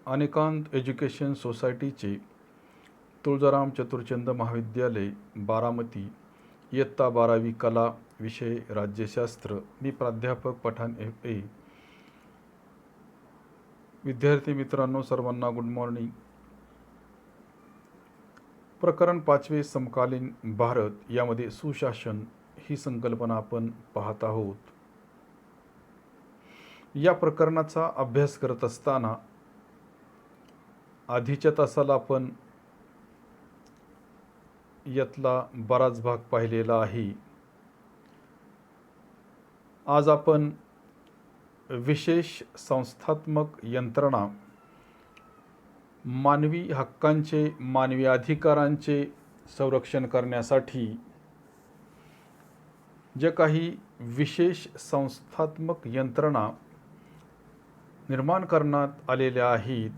अनेकांत education सोसायटीचे तुळजाराम चतुरचंद महाविद्यालय बारामती इयत्ता 12वी कला विषय राज्यशास्त्र. मी प्राध्यापक पठाण FA. विद्यार्थी मित्रांनो, सर्वांना गुड मॉर्निंग. प्रकरण 5वे समकालीन भारत यामध्ये सुशासन ही संकल्पना आपण पाहत आहोत. या प्रकरणाचा अभ्यास करत असताना आधीच्या तासाला आपण यातला बराच भाग पाहिलेला आहे. आज आपण विशेष संस्थात्मक यंत्रणा, मानवी हक्कांचे, मानवी अधिकारांचे संरक्षण करण्यासाठी जे काही विशेष संस्थात्मक यंत्रणा निर्माण करण्यात आलेल्या आहेत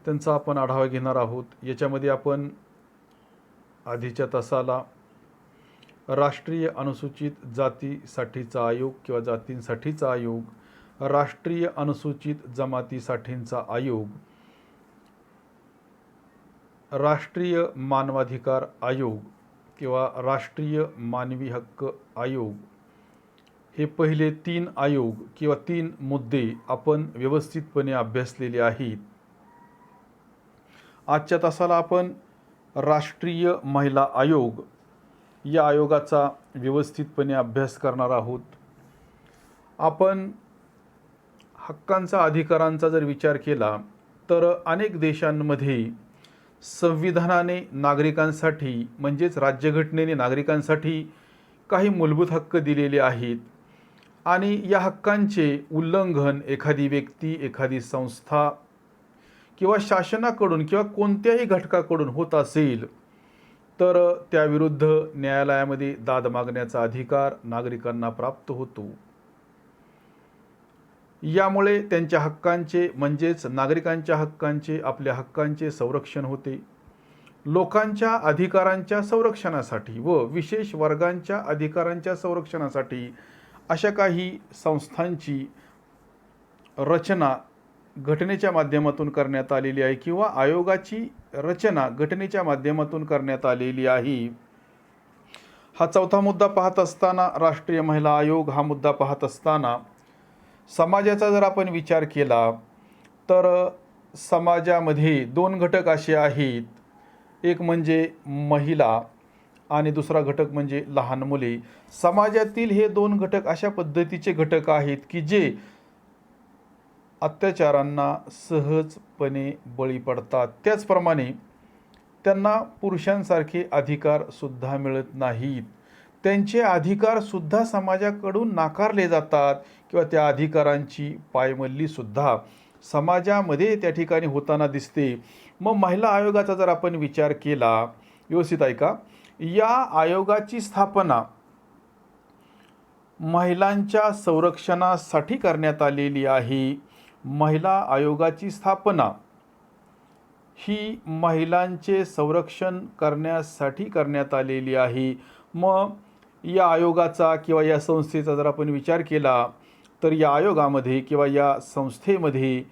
त्यांचा आपण आढावा घेणार आहोत. याच्यामध्ये आपण आधीच्या तासाला राष्ट्रीय अनुसूचित जातीसाठीचा आयोग किंवा जातींसाठीचा आयोग, राष्ट्रीय अनुसूचित जमातीसाठीचा आयोग, राष्ट्रीय मानवाधिकार आयोग किंवा राष्ट्रीय मानवी हक्क आयोग, हे पहिले 3 आयोग किंवा 3 मुद्दे आपण व्यवस्थितपणे अभ्यासलेले आहेत. आजच्या तासाला आपण राष्ट्रीय महिला आयोग या आयोगाचा व्यवस्थितपणे अभ्यास करणार आहोत. आपण हक्कांचा, अधिकारांचा जर विचार केला तर अनेक देशांमध्ये संविधानाने नागरिकांसाठी, म्हणजेच राज्यघटनेने नागरिकांसाठी काही मूलभूत हक्क दिलेले आहेत आणि या हक्कांचे उल्लंघन एखादी व्यक्ती, एखादी संस्था किंवा शासनाकडून किंवा कोणत्याही घटकाकडून होत असेल तर त्याविरुद्ध न्यायालयामध्ये दाद मागण्याचा अधिकार नागरिकांना प्राप्त होतो. यामुळे त्यांच्या हक्कांचे, म्हणजेच नागरिकांच्या हक्कांचे, आपल्या हक्कांचे संरक्षण होते. लोकांच्या अधिकारांच्या संरक्षणासाठी व विशेष वर्गांच्या अधिकारांच्या संरक्षणासाठी अशा काही संस्थांची रचना घटनेच्या माध्यमातून करण्यात आलेली आहे किंवा आयोगाची रचना घटनेच्या माध्यमातून करण्यात आलेली आहे. हा चौथा मुद्दा पाहत असताना, राष्ट्रीय महिला आयोग हा मुद्दा पाहत असताना समाजाचा जर आपण विचार केला तर समाजामध्ये 2 घटक असे आहेत. एक म्हणजे महिला आणि दुसरा घटक म्हणजे लहान मुले. समाजातील हे 2 घटक अशा पद्धतीचे घटक आहेत की जे अत्याचारांना सहजपणे बळी पडतात. त्याचप्रमाणे त्यांना पुरुषांसारखे अधिकारसुद्धा मिळत नाहीत. त्यांचे अधिकारसुद्धा समाजाकडून नाकारले जातात किंवा त्या अधिकारांची पायमल्लीसुद्धा समाजामध्ये त्या ठिकाणी होताना दिसते. मग महिला आयोगाचा जर आपण विचार केला, व्यवस्थित ऐका, या आयोगाची स्थापना महिलांच्या संरक्षणासाठी करण्यात आलेली आहे. महिला आयोगाची स्थापना ही महिलांचे संरक्षण करण्यासाठी करण्यात आलेली आहे. मग या आयोगाचा किंवा या संस्थेचा जर आपण विचार केला तर या आयोगामध्ये किंवा या संस्थेमध्ये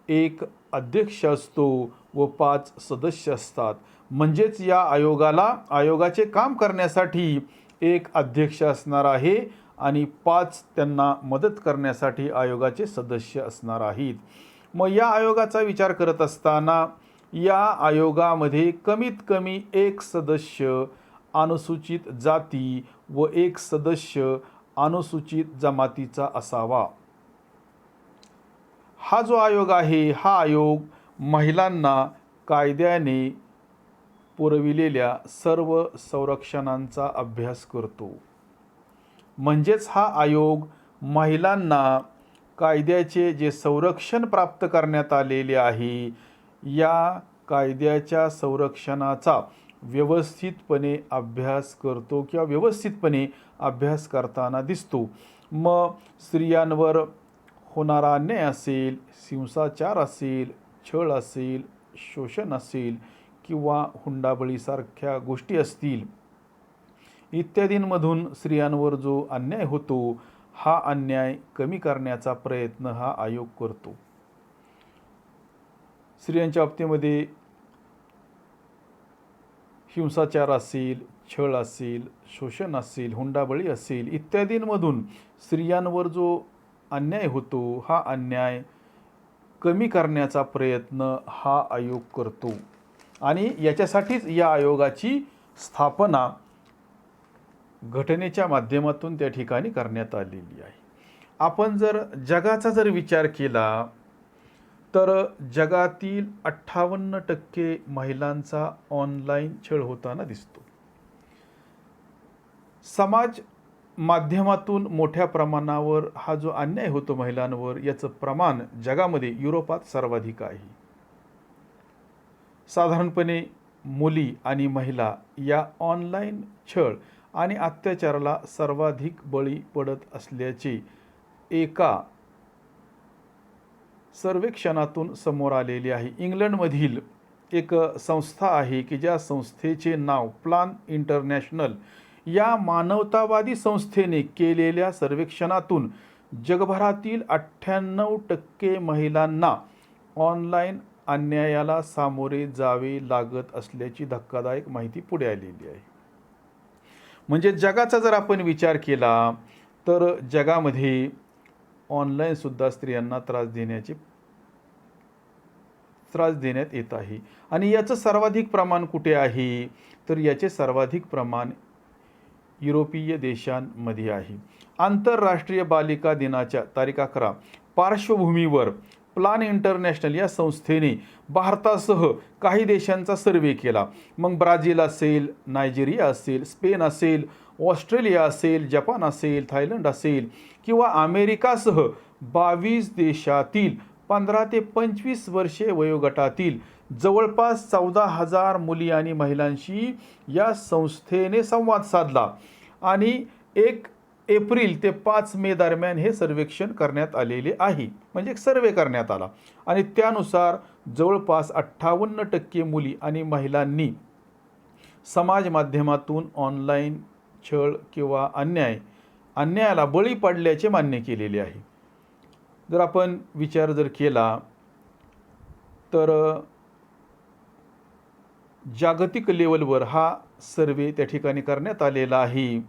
एक अध्यक्ष असतो व 5 सदस्य असतात. म्हणजेच या आयोगाचे काम करण्यासाठी एक अध्यक्ष असणार आहे आणि 5 त्यांना मदत करण्यासाठी आयोगाचे सदस्य असणार आहेत. मग या आयोगाचा विचार करत असताना या आयोगामध्ये कमीत कमी 1 सदस्य अनुसूचित जाती व 1 सदस्य अनुसूचित जमातीचा असावा. हा जो आयोग आहे, हा आयोग महिलांना कायद्याने पुरविलेल्या सर्व संरक्षणांचा अभ्यास करतो. म्हणजेच हा आयोग महिलांना कायद्याचे जे संरक्षण प्राप्त करण्यात आलेले आहे, या कायद्याच्या संरक्षणाचा व्यवस्थितपणे अभ्यास करतो किंवा व्यवस्थितपणे अभ्यास करताना दिसतो. मग स्त्रियांवर होणारा अन्याय असेल, हिंसाचार असेल, छळ असेल, शोषण असेल किंवा हुंडाबळीसारख्या गोष्टी असतील, इत्यादींमधून स्त्रियांवर जो अन्याय होतो, हा अन्याय कमी करण्याचा प्रयत्न हा आयोग करतो. स्त्रियांच्या बाबतीमध्ये हिंसाचार असेल, छळ असेल, शोषण असेल, हुंडाबळी असेल इत्यादींमधून स्त्रियांवर जो अन्याय होतो हा अन्याय कमी करण्याचा प्रयत्न हा आयोग करतो आणि याच्यासाठीच या आयोगाची स्थापना घटनेच्या माध्यमातून त्या ठिकाणी करण्यात आलेली आहे. आपण जर जगाचा जर विचार केला तर जगातील 58% महिलांचा ऑनलाईन छळ होताना दिसतो. समाज माध्यमातून मोठ्या प्रमाणावर हा जो अन्याय होतो महिलांवर याचं प्रमाण जगामध्ये युरोपात सर्वाधिक आहे. साधारणपणे मुली आणि महिला या ऑनलाईन छळ आणि अत्याचाराला सर्वाधिक बळी पडत असल्याचे एका सर्वेक्षणातून समोर आलेले आहे. इंग्लंडमधील एक संस्था आहे की ज्या संस्थेचे नाव प्लान इंटरनॅशनल या मानवतावादी संस्थेने केलेल्या सर्वेक्षणातून जगभरातील 98% महिलांना ऑनलाईन अन्यायाला सामोरे जावे लागत असल्याची धक्कादायक माहिती पुढे आलेली आहे. म्हणजे जगाचा जर आपण विचार केला तर जगामध्ये ऑनलाईनसुद्धा स्त्रियांना त्रास देण्यात येत आहे. आणि याचं सर्वाधिक प्रमाण कुठे आहे तर याचे सर्वाधिक प्रमाण युरोपीय देशांमध्ये आहे. आंतरराष्ट्रीय बालिका दिनाच्या तारीख 11 पार्श्वभूमीवर प्लान इंटरनॅशनल या संस्थेने भारतासह काही देशांचा सर्वे केला. मग ब्राझील असेल, नायजेरिया असेल, स्पेन असेल, ऑस्ट्रेलिया असेल, जपान असेल, थायलंड असेल किंवा अमेरिकासह 22 देशातील 15 ते 25 वर्षे वयोगटातील जवळपास 14,000 मुली आणि महिलांशी या संस्थेने संवाद साधला आणि 1 एप्रिल ते 5 मे दरम्यान हे सर्वेक्षण करण्यात आलेले आहे. म्हणजे एक सर्वे करण्यात आला आणि त्यानुसार जवळपास 58% मुली आणि महिलांनी समाज माध्यमातून ऑनलाईन छळ किंवा अन्यायाला बळी पडल्याचे मान्य केलेले आहे. जर आपण विचार जर केला तर जागतिक लेवलवर हा सर्वे त्या ठिकाणी करण्यात आलेला आहे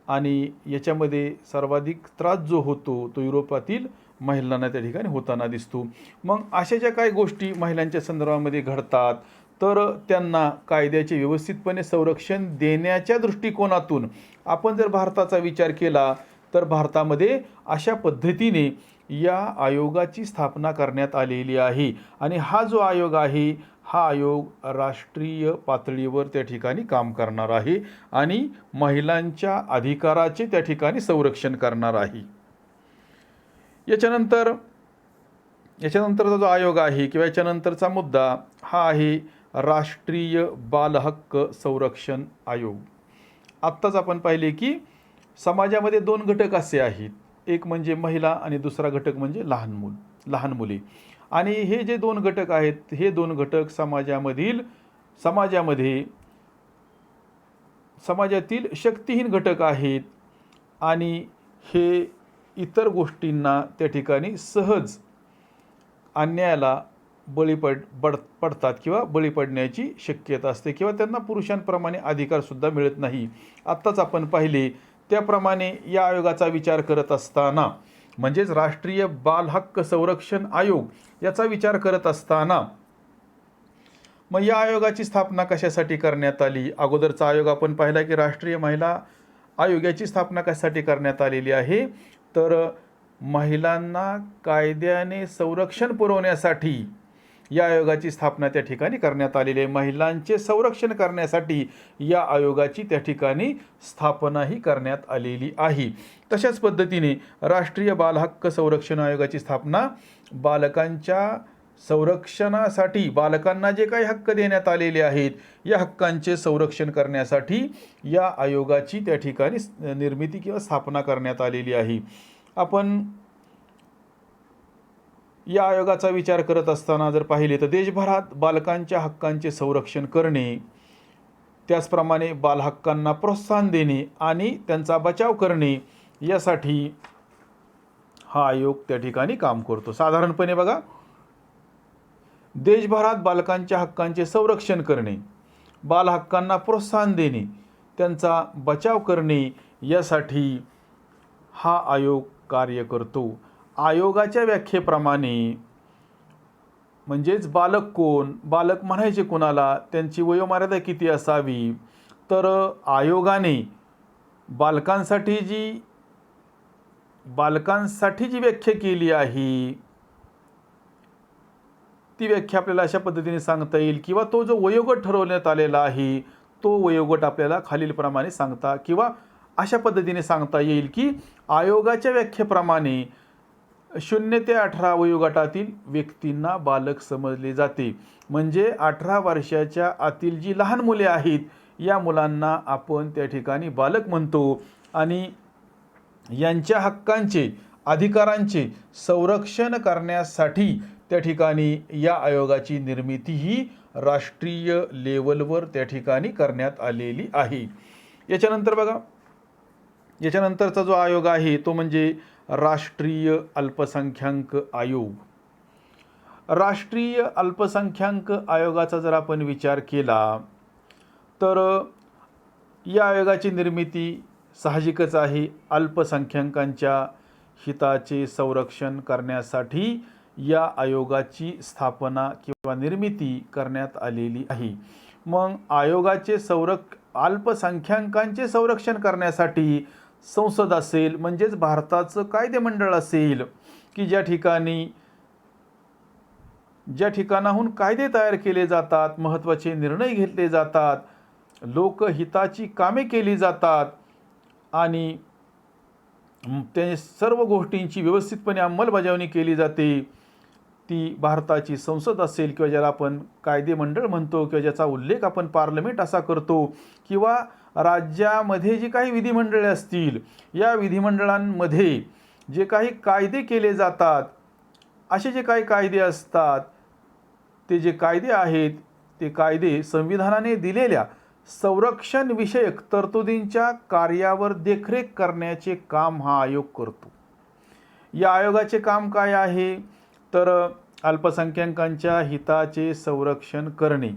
आणि याच्यामध्ये सर्वाधिक त्रास जो होतो तो युरोपातील महिलांना त्या ठिकाणी होताना दिसतो. मग अशा ज्या काही गोष्टी महिलांच्या संदर्भामध्ये घडतात तर त्यांना कायद्याचे व्यवस्थितपणे संरक्षण देण्याच्या दृष्टिकोनातून आपण जर भारताचा विचार केला तर भारतामध्ये अशा पद्धतीने या आयोगाची स्थापना करण्यात आलेली आहे. आणि हा जो आयोग आहे हा आयोग राष्ट्रीय पातळीवर त्या ठिकाणी काम करणार आहे आणि महिलांच्या अधिकाराचे त्या ठिकाणी संरक्षण करणार आहे. याच्यानंतरचा जो आयोग आहे किंवा याच्यानंतरचा मुद्दा हा आहे राष्ट्रीय बालहक्क संरक्षण आयोग. आत्ताच आपण पाहिले की समाजामध्ये 2 घटक असे आहेत, एक म्हणजे महिला आणि दुसरा घटक म्हणजे लहान मुले. आणि हे जे 2 घटक आहेत हे 2 घटक समाजातील शक्तिहीन घटक आहेत आणि हे इतर गोष्टींना त्या ठिकाणी सहज अन्यायाला बळी पडतात किंवा बळी पडण्याची शक्यता असते किंवा त्यांना पुरुषांप्रमाणे अधिकारसुद्धा मिळत नाही. आत्ताच आपण पाहिले त्याप्रमाणे या आयोगाचा विचार करत असताना म्हणजेच राष्ट्रीय बाल हक्क संरक्षण आयोग याचा विचार करत असताना मग या आयोगाची स्थापना कशासाठी करण्यात आली. अगोदरचा आयोग आपण पाहिला की राष्ट्रीय महिला आयोग याची स्थापना कशासाठी करण्यात आलेली आहे तर महिलांना कायद्याने संरक्षण पुरवण्यासाठी या आयोगाची स्थापना त्या ठिकाणी करण्यात आलेली आहे. महिलांचे संरक्षण करण्यासाठी या आयोगाची त्या ठिकाणी स्थापनाही करण्यात आलेली आहे. तशाच पद्धतीने राष्ट्रीय बाल हक्क संरक्षण आयोगाची स्थापना बालकांच्या संरक्षणासाठी बालकांना जे काही हक्क देण्यात आलेले आहेत या हक्कांचे संरक्षण करण्यासाठी या आयोगाची त्या ठिकाणी निर्मिती किंवा स्थापना करण्यात आलेली आहे. आपण या आयोगाचा विचार करत असताना जर पाहिले तर देशभरात बालकांच्या हक्कांचे संरक्षण करणे, त्याचप्रमाणे बालहक्कांना प्रोत्साहन देणे आणि त्यांचा बचाव करणे यासाठी हा आयोग त्या ठिकाणी काम करतो. साधारणपणे बघा देशभरात बालकांच्या हक्कांचे संरक्षण करणे, बालहक्कांना प्रोत्साहन देणे, त्यांचा बचाव करणे यासाठी हा आयोग कार्य करतो. आयोगाच्या व्याख्येप्रमाणे म्हणजेच बालक कोण, बालक म्हणायचे कोणाला, त्यांची वयोमर्यादा किती असावी, तर आयोगाने बालकांसाठी जी व्याख्या केली आहे ती व्याख्या आपल्याला अशा पद्धतीने सांगता येईल, किंवा तो जो वयोगट ठरवण्यात आलेला आहे तो वयोगट आपल्याला खालीलप्रमाणे किंवा अशा पद्धतीने सांगता येईल की आयोगाच्या व्याख्येप्रमाणे 0 ते 18 वयोगटातील व्यक्तींना बालक समजले जाते. म्हणजे 18 वर्षाच्या आतील जी लहान मुले आहेत या मुलांना आपण त्या ठिकाणी बालक म्हणतो. आणि यांच्या हक्कांचे, अधिकारांचे संरक्षण करण्यासाठी त्या ठिकाणी या आयोगाची निर्मिती ही राष्ट्रीय लेवलवर त्या ठिकाणी करण्यात आलेली आहे. याच्यानंतर बघा, याच्यानंतरचा जो आयोग आहे तो म्हणजे राष्ट्रीय अल्पसंख्याक आयोग. राष्ट्रीय अल्पसंख्याक आयोगाचा जर आपण विचार केला तर या आयोगाची निर्मिती साहजिकच आहे. अल्पसंख्याकांच्या हिताचे संरक्षण करण्यासाठी या आयोगाची स्थापना किंवा निर्मिती करण्यात आलेली आहे. मग आयोगाचे अल्पसंख्याकांचे संरक्षण करण्यासाठी संसद असेल, म्हणजेच भारताचं कायदेमंडळ असेल की ज्या ठिकाणाहून कायदे तयार केले जातात, महत्त्वाचे निर्णय घेतले जातात, लोकहिताची कामे केली जातात आणि ते सर्व गोष्टींची व्यवस्थितपणे अंमलबजावणी केली जाते, ती भारताची संसद असेल किंवा ज्याला आपण कायदेमंडळ म्हणतो किंवा ज्याचा उल्लेख आपण पार्लमेंट असा करतो, किंवा राज्यामध्ये जी काही विधिमंडळे असतील या विधिमंडळांमध्ये जे काही कायदे केले जातात, असे जे काही कायदे असतात ते जे कायदे आहेत ते कायदे संविधानाने दिलेल्या संरक्षण विषयक तरतुदींच्या कार्यावर देखरेख करण्याचे काम हा आयोग करतो. या आयोगाचे काम काय आहे तर अल्पसंख्याकांच्या हिताचे संरक्षण करणे.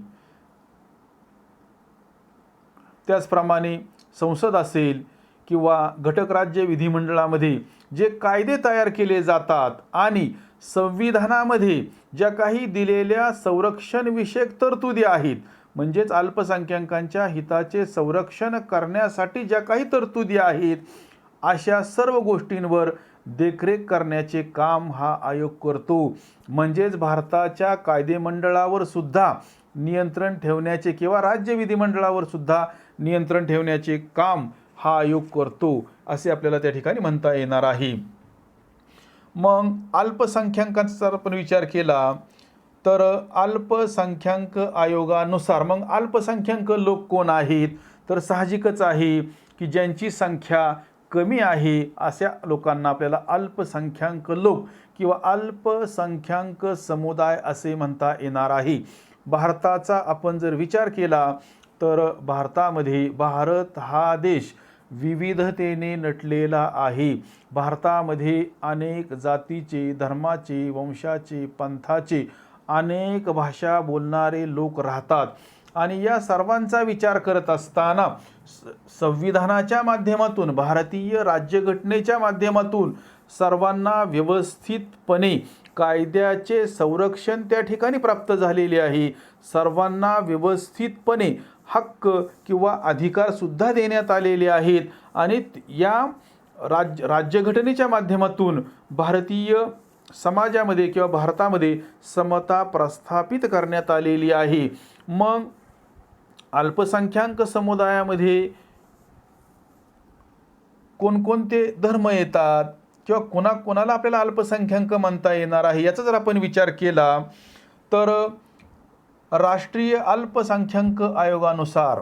त्याचप्रमाणे संसद असेल किंवा घटक राज्य विधिमंडळामध्ये जे कायदे तयार केले जातात आणि संविधानामध्ये ज्या काही दिलेल्या संरक्षण विषयक तरतुदी आहेत, म्हणजेच अल्पसंख्याकांच्या हिताचे संरक्षण करण्यासाठी ज्या काही तरतुदी आहेत, अशा सर्व गोष्टींवर देखरेख करण्याचे काम हा आयोग करतो. म्हणजेच भारताच्या कायदेमंडळावर सुद्धा नियंत्रण ठेवण्याचे किंवा राज्य विधिमंडळावर सुद्धा नियंत्रण ठेवण्याचे काम हा आयोग करतो असे आपल्याला त्या ठिकाणी म्हणता येणार आहे. मग अल्पसंख्याकांचा जर आपण विचार केला तर अल्पसंख्याक आयोगानुसार मग अल्पसंख्याक लोक कोण आहेत, तर साहजिकच आहे की ज्यांची संख्या कमी आहे अशा लोकांना आपल्याला अल्पसंख्याक लोक किंवा अल्पसंख्याक समुदाय असे म्हणता येणार आहे. भारताचा आपण जर विचार केला तर भारत हा देश विविधतेने नटलेला आहे. भारतामध्ये अनेक जातीचे, धर्माचे, वंशाचे, पंथाचे, अनेक भाषा बोलणारे लोक राहतात आणि या सर्वांचा विचार करत असताना संविधानाच्या माध्यमातून, भारतीय राज्यघटनेच्या माध्यमातून सर्वांना व्यवस्थितपणे कायद्याचे संरक्षण त्या ठिकाणी प्राप्त झालेले आहे. सर्वांना व्यवस्थितपणे हक्क किंवा अधिकार सुद्धा देण्यात आलेले आहेत आणि या राज्यघटनेच्या माध्यमातून भारतीय समाजामध्ये किंवा भारतामध्ये समता प्रस्थापित करण्यात आलेली आहे. मग अल्पसंख्याक समुदायामध्ये कोणकोणते धर्म येतात किंवा कोणाला आपल्याला अल्पसंख्याक म्हणता येणार आहे याचा जर आपण विचार केला तर राष्ट्रीय अल्पसंख्याक आयोगानुसार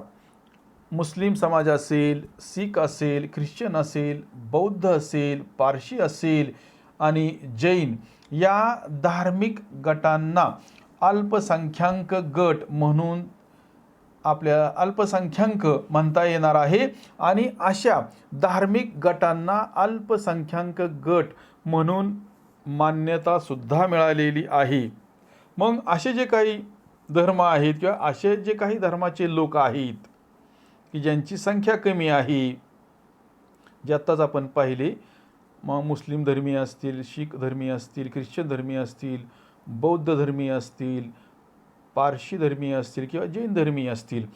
मुस्लिम समाज असेल, शीख असेल, ख्रिश्चन असेल, बौद्ध असेल, पारशी असेल आणि जैन या धार्मिक गटांना अल्पसंख्याक गट म्हणून आपल्या अल्पसंख्याक म्हणता येणार आहे आणि अशा धार्मिक गटांना अल्पसंख्याक गट म्हणून मान्यता सुद्धा मिळालेली आहे. मग असे जे काही धर्म आहेत किंवा असे जे काही धर्माचे लोक आहेत की ज्यांची संख्या कमी आहे, जे आत्ताच आपण पाहिले, मग मुस्लिम धर्मीय असतील, शीख धर्मीय असतील, ख्रिश्चन धर्मीय असतील, बौद्ध धर्मीय असतील, पारशी धर्मीय असतील किंवा जैन धर्मीय असतील,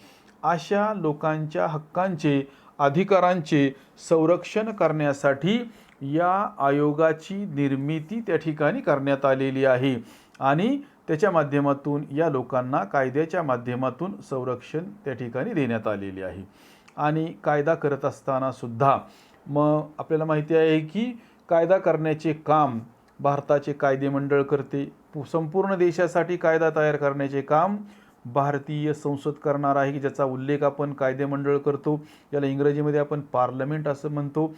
अशा लोकांच्या हक्कांचे, अधिकारांचे संरक्षण करण्यासाठी या आयोगाची निर्मिती त्या ठिकाणी करण्यात आलेली आहे आणि त्याच्या माध्यमातून या लोकांना कायद्याच्या माध्यमातून संरक्षण त्या ठिकाणी देण्यात आलेले आहे. आणि कायदा करत असताना सुद्धा मग आपल्याला माहिती आहे की कायदा करण्याचे काम भारताचे कायदे मंडळ करते. संपूर्ण देशासाठी कायदा तयार करण्याचे काम भारतीय संसद करणार आहे की ज्याचा उल्लेख आपण कायदे मंडळ करतो, याला इंग्रजीमध्ये आपण पार्लमेंट असं म्हणतो.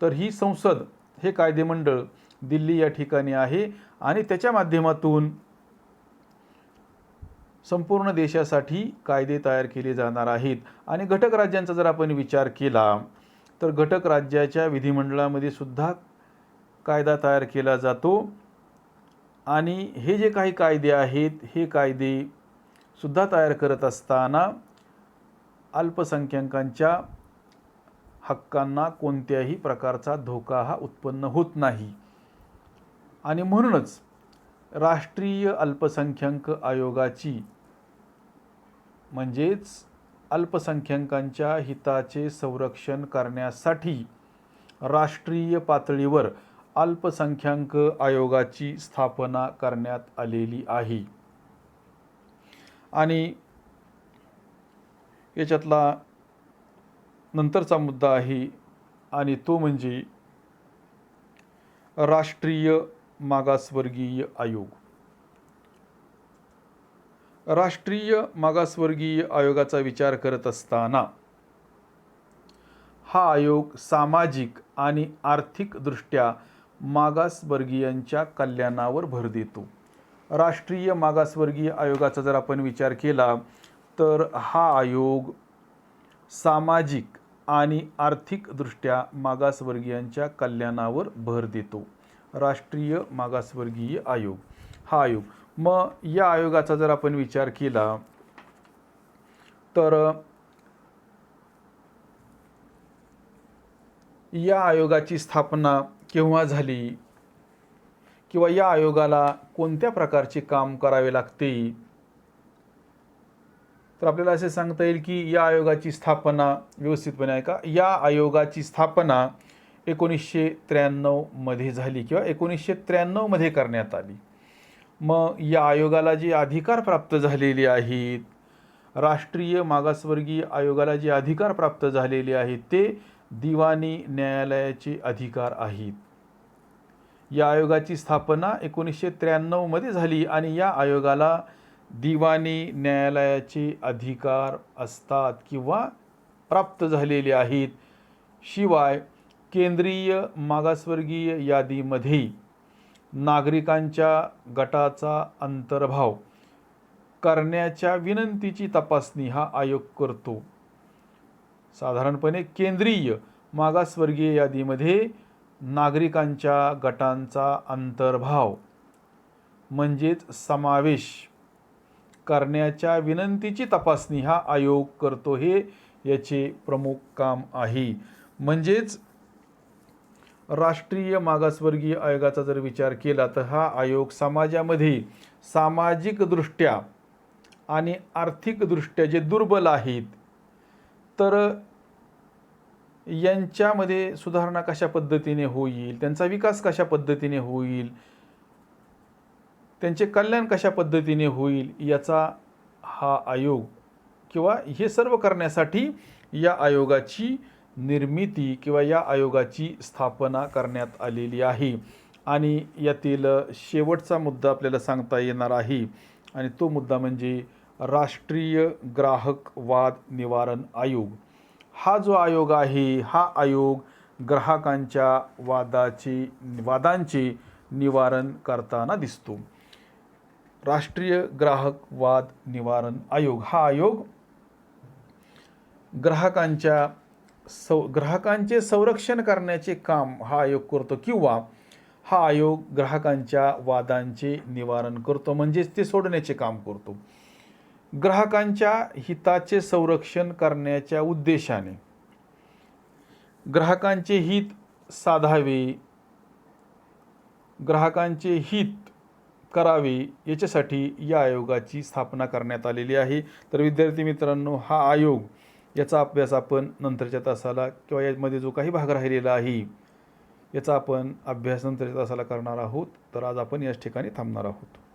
तर ही संसद, हे कायदे मंडळ दिल्ली या ठिकाणी आहे आणि त्याच्या माध्यमातून संपूर्ण देशासाठी कायदे तयार केले जाणार आहेत. आणि घटक राज्यांचा जर आपण विचार केला तर घटक राज्याच्या विधिमंडळामध्ये सुद्धा कायदा तयार केला जातो आणि हे जे काही कायदे आहेत हे कायदे सुद्धा तयार करत असताना अल्पसंख्याकांच्या हक्कांना कोणत्याही प्रकारचा धोका हा उत्पन्न होत नाही. आणि म्हणूनच राष्ट्रीय अल्पसंख्याक आयोगाची, म्हणजेच अल्पसंख्याकांच्या हिताचे संरक्षण करण्यासाठी राष्ट्रीय पातळीवर अल्पसंख्याक आयोगाची स्थापना करण्यात आलेली आहे. आणि याच्यातला नंतरचा मुद्दा आहे आणि तो म्हणजे राष्ट्रीय मागासवर्गीय आयोग. राष्ट्रीय मागासवर्गीय आयोगाचा विचार करत असताना हा आयोग सामाजिक आणि आर्थिकदृष्ट्या मागासवर्गीयांच्या कल्याणावर भर देतो. राष्ट्रीय मागासवर्गीय आयोगाचा जर आपण विचार केला तर हा आयोग सामाजिक आणि आर्थिकदृष्ट्या मागासवर्गीयांच्या कल्याणावर भर देतो. राष्ट्रीय मागासवर्गीय आयोग हा आयोग. मग या आयोगाचा जर आपण विचार केला तर या आयोगाची स्थापना केव्हा झाली किंवा या आयोगाला कोणत्या प्रकारचे काम करावे लागते, तर आपल्याला असे सांगता येईल की या आयोगाची स्थापना, व्यवस्थितपणे ऐका, या आयोगाची स्थापना 1993 मध्ये झाली किंवा 1993 मध्ये करण्यात आली. मग या आयोगाला जे अधिकार प्राप्त झालेले आहेत, राष्ट्रीय मागासवर्गीय आयोगाला जे अधिकार प्राप्त झालेले आहेत ते दिवाणी न्यायालयाचे अधिकार आहेत. या आयोगाची स्थापना 1993 मध्ये झाली आणि या आयोगाला दिवाणी न्यायालयाचे अधिकार असतात किंवा प्राप्त झालेले आहेत. शिवाय केंद्रीय मागासवर्गीय यादीमध्ये नागरिकांच्या गटाचा अंतर्भाव करण्याच्या विनंतीची तपासणी हा आयोग करतो. साधारणपणे केंद्रीय मागासवर्गीय यादीमध्ये नागरिकांच्या गटांचा अंतर्भाव म्हणजेच समावेश करण्याच्या विनंतीची तपासणी हा आयोग करतो. हे याचे प्रमुख काम आहे. म्हणजेच राष्ट्रीय मागासवर्गीय आयोगाचा जर विचार केला तर हा आयोग समाजामध्ये सामाजिकदृष्ट्या आणि आर्थिकदृष्ट्या जे दुर्बल आहेत तर यांच्यामध्ये सुधारणा कशा पद्धतीने होईल, त्यांचा विकास कशा पद्धतीने होईल, त्यांचे कल्याण कशा पद्धतीने होईल, याचा हा आयोग किंवा हे सर्व करण्यासाठी या आयोगाची निर्मिती किंवा या आयोगाची स्थापना करण्यात आलेली आहे. आणि यातील शेवटचा मुद्दा आपल्याला सांगता येणार आहे आणि तो मुद्दा म्हणजे राष्ट्रीय ग्राहक वाद निवारण आयोग. हा जो आयोग आहे हा आयोग ग्राहकांच्या वादांचे निवारण करताना दिसतो. राष्ट्रीय ग्राहक वाद निवारण आयोग हा आयोग ग्राहकांचे संरक्षण करण्याचे काम हा आयोग करतो किंवा हा आयोग ग्राहकांच्या वादांचे निवारण करतो, म्हणजेच ते सोडण्याचे काम करतो. ग्राहकांच्या हिताचे संरक्षण करण्याच्या उद्देशाने ग्राहकांचे हित साधावे, ग्राहकांचे हित करावे याच्यासाठी या आयोगाची स्थापना करण्यात आलेली आहे. तर विद्यार्थी मित्रांनो, हा आयोग याचा अभ्यास आपण नंतरच्या तासाला किंवा यामध्ये जो काही भाग राहिलेला आहे याचा आपण अभ्यास नंतरच्या तासाला करणार आहोत. तर आज आपण याच ठिकाणी थांबणार आहोत.